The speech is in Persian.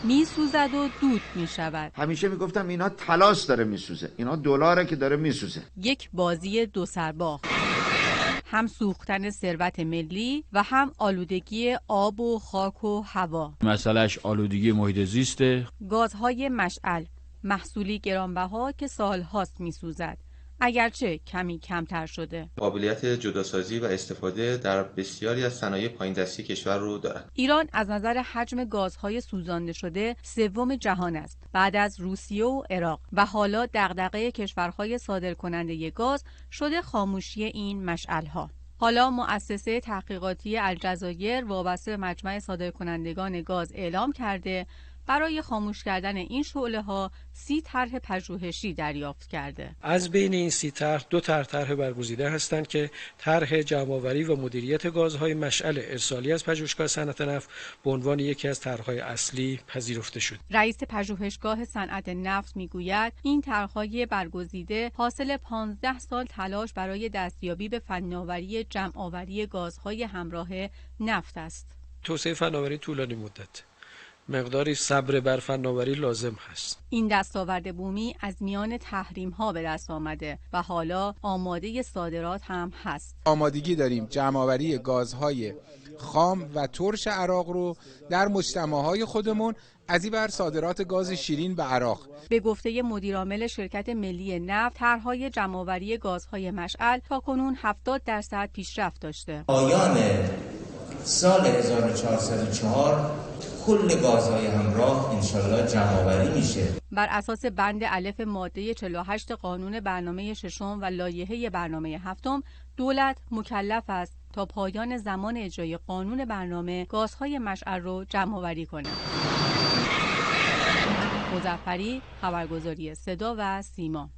میسوزد و دود میشود. همیشه میگفتم اینا طلاست داره میسوزه، اینا دلاره که داره میسوزه. یک بازی دو سرباخت، هم سوختن ثروت ملی و هم آلودگی آب و خاک و هوا. مسئلهش آلودگی محیط زیسته. گازهای مشعل، محصولی گرانبها که سالهاست میسوزد، اگرچه کمی کمتر شده. قابلیت جداسازی و استفاده در بسیاری از صنایع پایین دستی کشور رو دارد. ایران از نظر حجم گازهای سوزانده شده سوم جهان است، بعد از روسیه و عراق، و حالا دغدغه کشورهای صادرکننده گاز شده خاموشی این مشعل‌ها. حالا مؤسسه تحقیقاتی الجزایر وابسته به مجمع صادرکنندگان گاز اعلام کرده برای خاموش کردن این شعله‌ها 30 طرح پژوهشی دریافت کرده. از بین این 30 طرح 2 طرح برگزیده هستند که طرح جمع‌آوری و مدیریت گازهای مشعل ارسالی از پژوهشگاه صنعت نفت به عنوان یکی از طرح‌های اصلی پذیرفته شد. رئیس پژوهشگاه صنعت نفت میگوید این طرح‌های برگزیده حاصل 15 سال تلاش برای دستیابی به فناوری جمع‌آوری گازهای همراه نفت است. توسعه فناوری طولانی مدت، مقداری صبر بر فناوری لازم هست. این دستاورد بومی از میان تحریم‌ها به دست آمده و حالا آماده صادرات هم هست. آمادگی داریم جمع‌آوری گازهای خام و ترش عراق رو در مجتمع‌های خودمون از این بر صادرات گاز شیرین به عراق. به گفته مدیرعامل شرکت ملی نفت، طرح‌های جمع‌آوری گازهای مشعل تاکنون 70% پیشرفت داشته. پایان سال 1404 کل گازهای همراه انشالله جمع‌آوری میشه. بر اساس بند الف ماده 48 قانون برنامه ششم و لایحه برنامه هفتم، دولت مکلف است تا پایان زمان اجرای قانون برنامه گازهای مشعل رو جمع‌آوری کنه. مظفری، خبرگزاری صدا و سیما.